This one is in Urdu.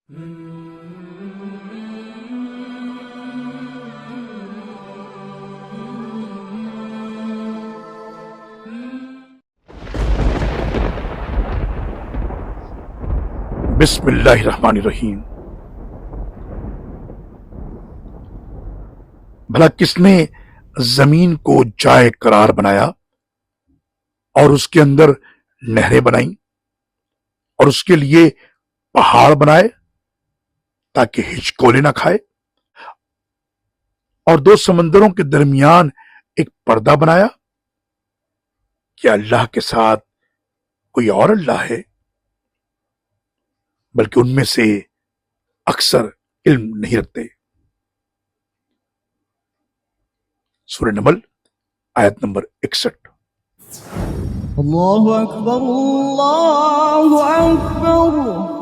بسم اللہ الرحمن الرحیم۔ بھلا کس نے زمین کو جائے قرار بنایا اور اس کے اندر نہریں بنائیں اور اس کے لیے پہاڑ بنائے تاکہ ہچکولے نہ کھائے، اور دو سمندروں کے درمیان ایک پردہ بنایا؟ کیا اللہ کے ساتھ کوئی اور اللہ ہے؟ بلکہ ان میں سے اکثر علم نہیں رکھتے۔ سورہ نمل آیت نمبر 61۔ اللہ اکبر اللہ اکبر۔